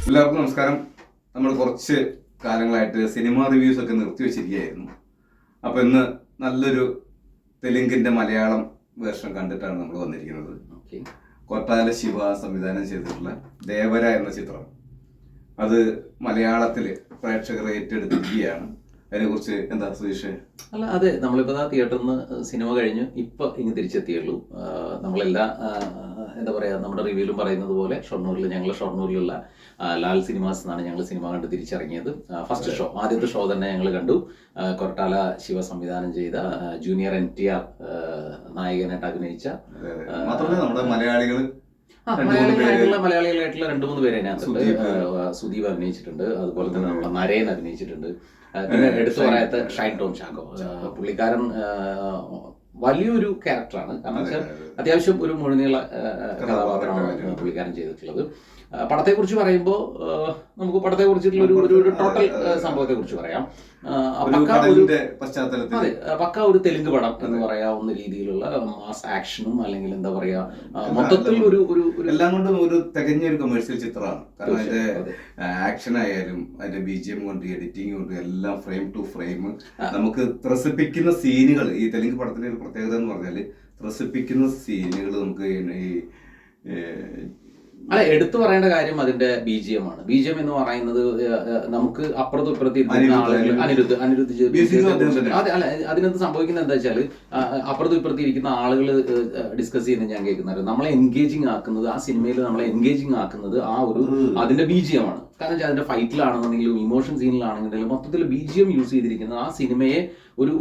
എല്ലാവർക്കും നമസ്കാരം. നമ്മൾ കുറച്ച് കാലങ്ങളായിട്ട് സിനിമ റിവ്യൂസ് ഒക്കെ നിർത്തിവെച്ചിരിക്കുകയായിരുന്നു. അപ്പോൾ ഇന്ന് നല്ലൊരു തെലുങ്കിന്റെ മലയാളം വേർഷൻ കണ്ടിട്ടാണ് നമ്മൾ വന്നിരിക്കുന്നത്. കൊട്ടാല ശിവ സംവിധാനം ചെയ്തിട്ടുള്ള ദേവര എന്ന ചിത്രം, അത് മലയാളത്തിൽ പ്രേക്ഷകർ ഏറ്റെടുത്തിരിക്കുകയാണ്. അതിനെക്കുറിച്ച് എന്താ സുധീഷ്? അല്ല, അതെ, നമ്മളിപ്പോൾ തിയേറ്ററിൽ നിന്ന് സിനിമ കഴിഞ്ഞ് ഇപ്പം ഇങ്ങ് തിരിച്ചെത്തിയുള്ളൂ. നമ്മളെല്ലാ എന്താ പറയുക, നമ്മുടെ റിവ്യൂലും പറയുന്നത് പോലെ ഷൊർണൂരിലുള്ള ലാൽ സിനിമാസ് എന്നാണ് ഞങ്ങൾ സിനിമ കണ്ട് തിരിച്ചിറങ്ങിയത്. ഫസ്റ്റ് ഷോ, ആദ്യത്തെ ഷോ തന്നെ ഞങ്ങൾ കണ്ടു. കൊട്ടാല ശിവ സംവിധാനം ചെയ്ത ജൂനിയർ NTR നായകനായിട്ട് അഭിനയിച്ച, മാത്രമല്ല നമ്മുടെ മലയാളികളായിട്ടുള്ള 2-3 പേര് അതിനകത്തുണ്ട്. സുദീപ് അഭിനയിച്ചിട്ടുണ്ട്, അതുപോലെ തന്നെ നമ്മുടെ നരേൻ അഭിനയിച്ചിട്ടുണ്ട്. പിന്നെ എടുത്തു പറയാത്ത ഷൈൻ ടോം ചാക്കോ, പുള്ളിക്കാരൻ വലിയൊരു ക്യാരക്ടറാണ്. കാരണം വെച്ചാൽ അത്യാവശ്യം ഒരു മുഴുനീള കഥാപാത്രമാണ് പുള്ളിക്കാരൻ ചെയ്തിട്ടുള്ളത്. പടത്തെക്കുറിച്ച് പറയുമ്പോൾ നമുക്ക് പടത്തെക്കുറിച്ചിട്ടുള്ള ഒരു ടോട്ടൽ സംഭവത്തെ കുറിച്ച് പറയാം. പക്ക ഒരു തെലുങ്ക് പടം എന്ന് പറയാവുന്ന രീതിയിലുള്ള മാസ് ആക്ഷനും, അല്ലെങ്കിൽ എന്താ പറയാ, മൊത്തത്തിൽ ഒരു എല്ലാം കൊണ്ടും ഒരു തികഞ്ഞ ഒരു കൊമേഴ്സ്യൽ ചിത്രമാണ്. കാരണം അതിന്റെ ആക്ഷൻ ആയാലും അതിന്റെ BGM കൊണ്ട് എഡിറ്റിംഗ് കൊണ്ട് എല്ലാം ഫ്രെയിം ടു ഫ്രെയിം നമുക്ക് ത്രസിപ്പിക്കുന്ന സീനുകൾ. ഈ തെലുങ്ക് പടത്തിന്റെ ഒരു പ്രത്യേകത എന്ന് പറഞ്ഞാല് ത്രസിപ്പിക്കുന്ന സീനുകൾ നമുക്ക് അല്ല, എടുത്തു പറയേണ്ട കാര്യം അതിന്റെ BGM ആണ്. BGM എന്ന് പറയുന്നത് നമുക്ക് അപ്പുറത്തും ഇപ്പുറത്തും അനിരുദ്ധ് അതെ, അല്ല, അതിനകത്ത് സംഭവിക്കുന്നത് എന്താ വെച്ചാൽ, അപ്പുറത്തും ഇപ്പുറത്തും ഇരിക്കുന്ന ആളുകൾ ഡിസ്കസ് ചെയ്യുന്നത് ഞാൻ കേൾക്കുന്നത്, നമ്മളെ എൻഗേജിങ് ആക്കുന്നത്, ആ സിനിമയിൽ നമ്മളെ എൻഗേജിങ് ആക്കുന്നത് ആ ഒരു അതിന്റെ BGM ആണ്. കാരണം വെച്ചാൽ അതിന്റെ ഫൈറ്റിലാണെന്നുണ്ടെങ്കിലും ഇമോഷൻ സീനിലാണെന്നുണ്ടെങ്കിലും മൊത്തത്തിൽ BGM യൂസ് ചെയ്തിരിക്കുന്നത് ആ സിനിമയെ ഒരു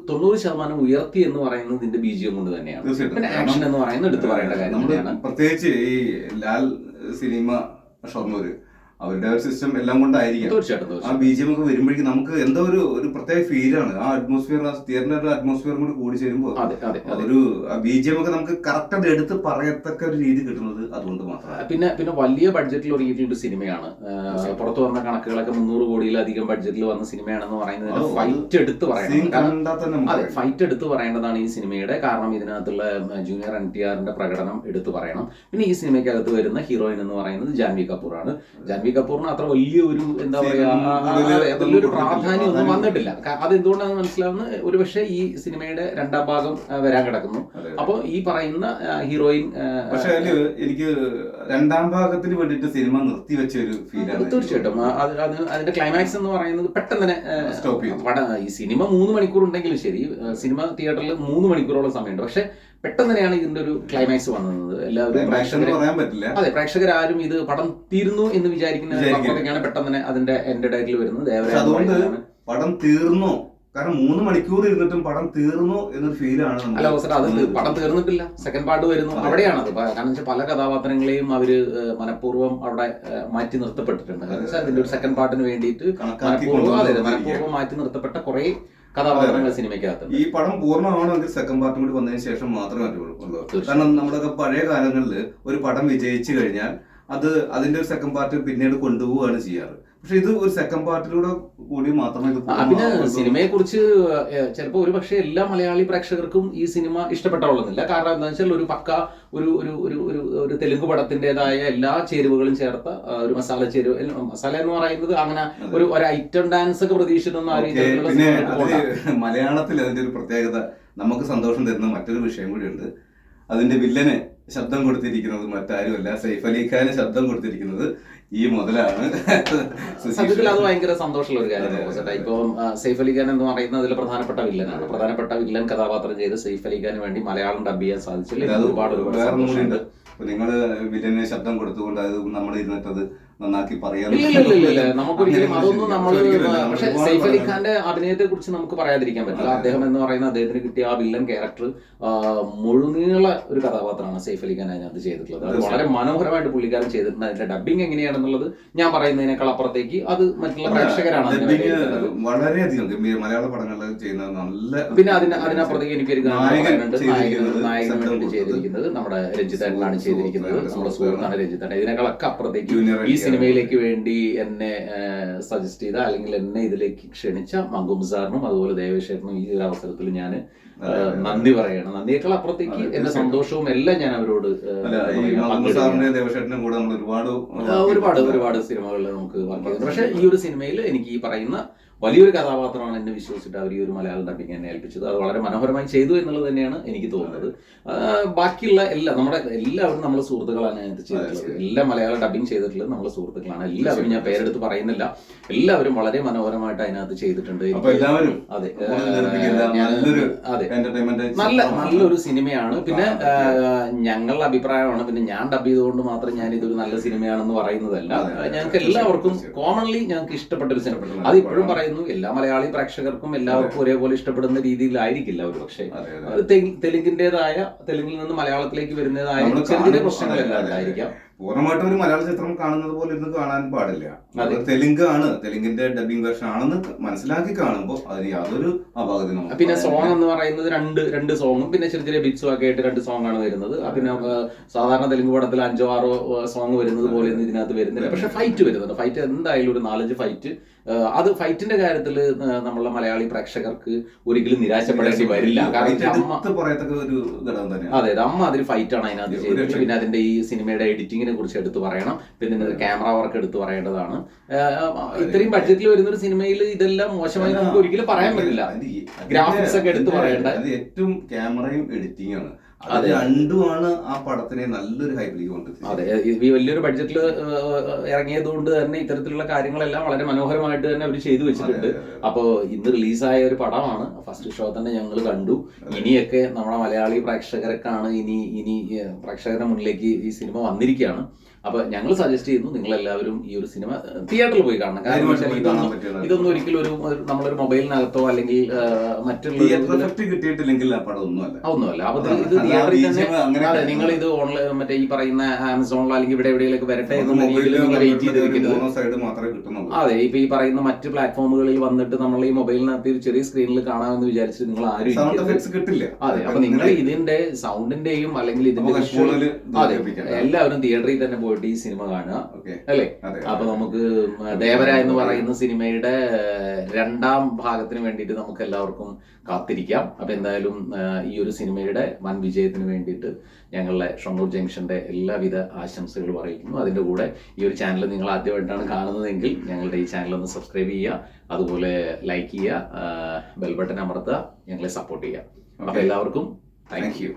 90% ഉയർത്തി എന്ന് പറയുന്നത് ഇതിന്റെ BGM കൊണ്ട് തന്നെയാണ്. പിന്നെ ആക്ഷൻ എന്ന് പറയുന്നത് എടുത്തു പറയേണ്ട കാര്യം തന്നെയാണ്. പ്രത്യേകിച്ച് ഈ ലാൽ സിനിമ ഷൊർണൂര് അവരുടെ സിസ്റ്റം എല്ലാം കൊണ്ടായിരിക്കും. തീർച്ചയായിട്ടും ആ BGM ഒക്കെ വരുമ്പോഴേക്കും നമുക്ക് എന്തോ ഒരു പ്രത്യേക ഫീലാണ്. ആ അറ്റ്മോസ്ഫിയർ, ആ തിയേറ്ററിന്റെ ഒരു അറ്റ്മോസ്ഫിയർ കൂടി കൂടി ചേരുമ്പോൾ ഒരു BGM ഒക്കെ നമുക്ക് കറക്റ്റ് അത് എടുത്ത് പറയത്തക്ക ഒരു രീതി കിട്ടുന്നത് അതുകൊണ്ട് മാത്രമാണ്. പിന്നെ വലിയ ബഡ്ജറ്റിൽ ഒരുങ്ങിയിട്ടുള്ള സിനിമയാണ്. പുറത്തു വന്ന കണക്കുകളൊക്കെ 300 കോടിയിലധികം ബഡ്ജറ്റിൽ വന്ന സിനിമയാണെന്ന് പറയുന്നത് ഫൈറ്റ് എടുത്ത് പറയണം. അതെ, ഫൈറ്റ് എടുത്ത് പറയേണ്ടതാണ് ഈ സിനിമയുടെ. കാരണം ഇതിനകത്തുള്ള ജൂനിയർ NTRന്റെ പ്രകടനം എടുത്തു പറയണം. പിന്നെ ഈ സിനിമയ്ക്കകത്ത് വരുന്ന ഹീറോയിൻ എന്ന് പറയുന്നത് ജാൻവി കപൂറാണ്. ജാൻവി കപൂറിന് അത്ര വലിയ ഒരു എന്താ പറയാ വലിയൊരു പ്രാധാന്യം ഒന്നും വന്നിട്ടില്ല. അതെന്തുകൊണ്ടാണെന്ന് മനസ്സിലാവുന്നത് ഒരുപക്ഷെ ഈ സിനിമയുടെ 2ാം ഭാഗം വരാൻ കിടക്കുന്നു. അപ്പൊ ഈ പറയുന്ന ഹീറോയിൻ, പക്ഷെ എനിക്ക് 2ാം ഭാഗത്തിന് വേണ്ടിട്ട് സിനിമ നിർത്തിവെച്ച ഒരു ഫീലാണ്. തീർച്ചയായിട്ടും അതിന്റെ ക്ലൈമാക്സ് എന്ന് പറയുന്നത് പെട്ടെന്ന് തന്നെ സ്റ്റോപ്പ് ചെയ്യും. ഈ സിനിമ 3 മണിക്കൂർ ഉണ്ടെങ്കിലും ശരി, സിനിമ തിയേറ്ററിൽ 3 മണിക്കൂറോളം സമയമുണ്ട്. പക്ഷെ പെട്ടെന്ന് തന്നെയാണ് ഇതിന്റെ ഒരു ക്ലൈമാക്സ് വന്നത്. എല്ലാവരും അതെ, പ്രേക്ഷകരാരും ഇത് പടം തീർന്നു എന്ന് വിചാരിക്കുന്നതാണ് പെട്ടെന്ന് തന്നെ അതിന്റെ എൻഡ് ടൈറ്റിൽ വരുന്നത്. അതുകൊണ്ട് പടം തീർന്നു, കാരണം 3 മണിക്കൂർ ഇരുന്നിട്ടും പടം തീർന്നു എന്നൊരു ഫീലാണ്. അല്ല അത് പടം തീർന്നിട്ടില്ല, സെക്കൻഡ് പാർട്ട് വരുന്നു. അവിടെയാണത്. കാരണം വെച്ചാൽ പല കഥാപാത്രങ്ങളെയും അവര് മനഃപൂർവ്വം അവിടെ മാറ്റി നിർത്തപ്പെട്ടിട്ടുണ്ട്. കാരണം വെച്ചാൽ അതിന്റെ ഒരു സെക്കൻഡ് പാർട്ടിന് വേണ്ടിയിട്ട് മനഃപൂർവ്വം മാറ്റി നിർത്തപ്പെട്ട കുറെ കഥാപാത്രങ്ങൾ സിനിമയ്ക്കകത്ത്. ഈ പടം പൂർണ്ണമാണെങ്കിൽ സെക്കൻഡ് പാർട്ടും കൂടി വന്നതിന് ശേഷം മാത്രമേ പറ്റുള്ളൂ. കാരണം നമ്മളൊക്കെ പഴയ കാലങ്ങളിൽ ഒരു പടം വിജയിച്ചു കഴിഞ്ഞാൽ അതിന്റെ ഒരു സെക്കൻഡ് പാർട്ട് പിന്നീട് കൊണ്ടുപോവുകയാണ് ചെയ്യാറ്. പക്ഷെ ഇത് ഒരു സെക്കൻഡ് പാർട്ടിലൂടെ കൂടി മാത്രമേ. പിന്നെ സിനിമയെ കുറിച്ച് ചിലപ്പോൾ ഒരു പക്ഷേ എല്ലാ മലയാളി പ്രേക്ഷകർക്കും ഈ സിനിമ ഇഷ്ടപ്പെട്ടുള്ളന്നില്ല. കാരണം എന്താ വെച്ചാൽ ഒരു പക്ക ഒരു തെലുങ്ക് പടത്തിൻ്റെതായ എല്ലാ ചേരുവകളും ചേർത്ത ഒരു മസാല എന്ന് പറയുന്നത് അങ്ങനെ ഒരു ഐറ്റം ഡാൻസ് ഒക്കെ പ്രതീക്ഷിക്കുന്ന മലയാളത്തിൽ അതിന്റെ ഒരു പ്രത്യേകത നമുക്ക് സന്തോഷം തരുന്ന മറ്റൊരു വിഷയം കൂടിയുണ്ട്. അതിന്റെ വില്ലന് ശബ്ദം കൊടുത്തിരിക്കുന്നത് മറ്റാരുമല്ല, സൈഫ് അലി ഖാന് ശബ്ദം കൊടുത്തിരിക്കുന്നത് ഈ മുതലാണ്. സത്യത്തിൽ അത് ഭയങ്കര സന്തോഷമുള്ള ഒരു കാര്യമാണ്. ഇപ്പം സൈഫ് അലി ഖാൻ എന്ന് പറയുന്നത് അതിൽ പ്രധാനപ്പെട്ട വില്ലനാണ്. പ്രധാനപ്പെട്ട വില്ലൻ കഥാപാത്രം ചെയ്ത് സൈഫ് അലി ഖാന് വേണ്ടി മലയാളം ഡബ് ചെയ്യാൻ സാധിച്ചില്ല. ഒരുപാട് സന്തോഷമുണ്ട്. നിങ്ങള് വില്ലന് ശബ്ദം കൊടുത്തുകൊണ്ട് അത് നമ്മൾ ഇരുന്നിട്ടത് നന്നാക്കി പറയാൻ നമുക്കൊരിക്കലും അതൊന്നും നമ്മൾ. പക്ഷെ സൈഫ് അലി ഖാന്റെ അഭിനയത്തെ കുറിച്ച് നമുക്ക് പറയാതിരിക്കാൻ പറ്റില്ല. അദ്ദേഹം എന്ന് പറയുന്ന അദ്ദേഹത്തിന് കിട്ടിയ ആ വില്ലൻ ക്യാരക്ടർ മുഴുനീള ഒരു കഥാപാത്രമാണ് സൈഫ് അലി ഖാൻ അതിനകത്ത് ചെയ്തിട്ടുള്ളത്. അത് വളരെ മനോഹരമായിട്ട് പുള്ളിക്കാരൻ ചെയ്തിട്ടുണ്ട്. അതിന്റെ ഡബിങ് എങ്ങനെയാണെന്നുള്ളത് ഞാൻ പറയുന്നതിനേക്കാൾ അപ്പുറത്തേക്ക് അത് മറ്റുള്ള പ്രേക്ഷകരാണ് വളരെയധികം മലയാള പടങ്ങളിൽ ചെയ്യുന്നത് നല്ല. പിന്നെ അതിനപ്പുറത്തേക്ക് എനിക്കൊരു നായകന് വേണ്ടി ചെയ്തിരിക്കുന്നത് നമ്മുടെ രഞ്ജിത്തേട്ടനാണ് ചെയ്തിരിക്കുന്നത് നമ്മുടെ സുഹൃത്താണ് രഞ്ജിത്താണ്. ഇതിനേക്കാളൊക്കെ അപ്പുറത്തേക്ക് ഈ സിനിമയിലേക്ക് വേണ്ടി എന്നെ സജസ്റ്റ് ചെയ്ത അല്ലെങ്കിൽ എന്നെ ഇതിലേക്ക് ക്ഷണിച്ച മങ്കും സാറിനും അതുപോലെ ദേവേശേട്ടനും ഈ ഒരു അവസരത്തിൽ ഞാൻ നന്ദി പറയണം. നന്ദിയേക്കാൾ അപ്പുറത്തേക്ക് എന്റെ സന്തോഷവും എല്ലാം ഞാൻ അവരോട് ഒരുപാട് സിനിമകളിൽ നമുക്ക് വർക്ക് ചെയ്തിട്ടുണ്ട്. പക്ഷെ ഈ ഒരു സിനിമയിൽ എനിക്ക് ഈ പറയുന്ന വലിയൊരു കഥാപാത്രമാണ് എന്നെ വിശ്വസിച്ചിട്ട് അവർ ഈ ഒരു മലയാളം ഡബിങ് എന്നെ ഏൽപ്പിച്ചത്. അത് വളരെ മനോഹരമായി ചെയ്തു എന്നുള്ളത് തന്നെയാണ് എനിക്ക് തോന്നുന്നത്. ബാക്കിയുള്ള എല്ലാവരും നമ്മളെ സുഹൃത്തുക്കളാണ് ഇത് ചെയ്തിട്ടുള്ളത്. എല്ലാ മലയാളം ഡബിങ് ചെയ്തിട്ടുള്ളത് നമ്മളെ സുഹൃത്തുക്കളാണ്. എല്ലാവരും ഞാൻ പേരെടുത്ത് പറയുന്നില്ല, എല്ലാവരും വളരെ മനോഹരമായിട്ട് അതിനകത്ത് ചെയ്തിട്ടുണ്ട്. അതെ, നല്ലൊരു സിനിമയാണ്. പിന്നെ ഞങ്ങളുടെ അഭിപ്രായമാണ്. പിന്നെ ഞാൻ ഡബ് ചെയ്തുകൊണ്ട് മാത്രം ഞാൻ ഇതൊരു നല്ല സിനിമയാണെന്ന് പറയുന്നതല്ല. ഞങ്ങൾക്ക് എല്ലാവർക്കും കോമൺലി ഞങ്ങൾക്ക് ഇഷ്ടപ്പെട്ട ഒരു സിനിമ. അത് ഇപ്പോഴും പറയുന്നു, എല്ലാ മലയാളി പ്രേക്ഷകർക്കും എല്ലാവർക്കും ഒരേപോലെ ഇഷ്ടപ്പെടുന്ന രീതിയിലായിരിക്കില്ല ഒരു പക്ഷേ. തെലുങ്കിൽ നിന്ന് മലയാളത്തിലേക്ക് വരുന്നതായ ചെറിയ പ്രശ്നങ്ങളെല്ലാം ഉണ്ടായിരിക്കാം. പൂർണ്ണമായിട്ടും ഒരു മലയാള ചിത്രം കാണുന്നത് പോലെ ഇരുന്ന് കാണാൻ പാടില്ല. തെലുങ്കിന്റെ ഡബിംഗ് വേർഷൻ ആണെന്ന് മനസ്സിലാക്കി കാണുമ്പോൾ അതിന് യാതൊരു അപാകതയും. പിന്നെ സോങ് എന്ന് പറയുന്നത് രണ്ട് സോങ്ങും പിന്നെ ചെറിയ ബിറ്റ്സും ഒക്കെ ആയിട്ട് 2 സോങ് ആണ് വരുന്നത്. പിന്നെ സാധാരണ തെലുങ്ക് പടത്തിൽ 5-6 സോങ് വരുന്നത് പോലെ ഒന്നും ഇതിനകത്ത് വരുന്നില്ല. പക്ഷെ ഫൈറ്റ് വരുന്നുണ്ട്. ഫൈറ്റ് എന്തായാലും ഒരു 4-5 ഫൈറ്റ്. അത് ഫൈറ്റിന്റെ കാര്യത്തിൽ നമ്മളെ മലയാളി പ്രേക്ഷകർക്ക് ഒരിക്കലും നിരാശപ്പെടേണ്ടി വരില്ല. അതെ, അമ്മ അതിൽ ഫൈറ്റാണ് അതിനകത്ത് ചെയ്തത്. പിന്നെ അതിന്റെ ഈ സിനിമയുടെ എഡിറ്റിങ്ങിനെ കുറിച്ച് എടുത്തു പറയണം. പിന്നെ ക്യാമറ വർക്ക് എടുത്തു പറയേണ്ടതാണ്. ഇത്രയും ബഡ്ജറ്റിൽ വരുന്ന ഒരു സിനിമയിൽ ഇതെല്ലാം മോശമായി നമുക്ക് ഒരിക്കലും പറയാൻ പറ്റില്ല. ഗ്രാഫിക്സ് ഒക്കെ എടുത്തു പറയേണ്ട ഏറ്റവും ക്യാമറയും എഡിറ്റിംഗ് ആണ്. അത് രണ്ടുമാണ് ആ പടത്തിനെ നല്ലൊരു ഹൈപ്പിലേക്ക് കൊണ്ടുവരുന്നത്. അതെ, ഈ വലിയൊരു ബഡ്ജറ്റിൽ ഇറങ്ങിയത് കൊണ്ട് തന്നെ ഇത്തരത്തിലുള്ള കാര്യങ്ങളെല്ലാം വളരെ മനോഹരമായിട്ട് തന്നെ അവർ ചെയ്തു വെച്ചിട്ടുണ്ട്. അപ്പോ ഇന്ന് റിലീസായ ഒരു പടമാണ്. ഫസ്റ്റ് ഷോ തന്നെ ഞങ്ങൾ കണ്ടു. ഇനിയൊക്കെ നമ്മുടെ മലയാളി പ്രേക്ഷകർക്കാണ് ഇനി പ്രേക്ഷകരുടെ മുന്നിലേക്ക് ഈ സിനിമ വന്നിരിക്കുകയാണ്. അപ്പൊ ഞങ്ങൾ സജസ്റ്റ് ചെയ്യുന്നു നിങ്ങളെല്ലാവരും ഈ ഒരു സിനിമ തിയേറ്ററിൽ പോയി കാണണം. കാരണം ഇതൊന്നും ഒരിക്കലും നമ്മളൊരു മൊബൈലിനകത്തോ അല്ലെങ്കിൽ മറ്റുള്ള കിട്ടിയിട്ടില്ലെങ്കിൽ ഒന്നുമല്ല. അപ്പൊ ഇത് തിയേറ്ററിൽ തന്നെ നിങ്ങൾ ഇത് ഓൺലൈൻ മറ്റേ ഈ പറയുന്ന ആമസോണിലോ അല്ലെങ്കിൽ ഇവിടെ എവിടെയെങ്കിലൊക്കെ വരട്ടെ എന്നുള്ള രീതിയിൽ നിങ്ങൾ വെയിറ്റ് ചെയ്തിരിക്കുന്നത്. അതെ, ഇപ്പൊ ഈ പറയുന്ന മറ്റ് പ്ലാറ്റ്ഫോമുകളിൽ വന്നിട്ട് നമ്മൾ ഈ മൊബൈലിനകത്ത് ഒരു ചെറിയ സ്ക്രീനിൽ കാണാമെന്ന് വിചാരിച്ചിട്ട് നിങ്ങൾ ആരും കിട്ടില്ല. അതെ, അപ്പൊ നിങ്ങൾ ഇതിന്റെ സൗണ്ടിന്റെയും അല്ലെങ്കിൽ ഇതിന്റെ അതെ എല്ലാവരും തിയേറ്ററിൽ തന്നെ പോയി ഈ സിനിമ കാണുക അല്ലേ. അപ്പൊ നമുക്ക് ദേവര എന്ന് പറയുന്ന സിനിമയുടെ 2ാം ഭാഗത്തിന് വേണ്ടിയിട്ട് നമുക്ക് എല്ലാവർക്കും കാത്തിരിക്കാം. അപ്പൊ എന്തായാലും ഈ ഒരു സിനിമയുടെ വൻ വിജയത്തിന് വേണ്ടിയിട്ട് ഞങ്ങളുടെ ഷൊർണൂർ ജംഗ്ഷന്റെ എല്ലാവിധ ആശംസകളും അറിയിക്കുന്നു. അതിന്റെ കൂടെ ഈ ഒരു ചാനൽ നിങ്ങൾ ആദ്യമായിട്ടാണ് കാണുന്നതെങ്കിൽ ഞങ്ങളുടെ ഈ ചാനൽ ഒന്ന് സബ്സ്ക്രൈബ് ചെയ്യുക, അതുപോലെ ലൈക്ക് ചെയ്യുക, ബെൽ ബട്ടൺ അമർത്തുക, ഞങ്ങളെ സപ്പോർട്ട് ചെയ്യുക. അപ്പൊ എല്ലാവർക്കും താങ്ക് യു.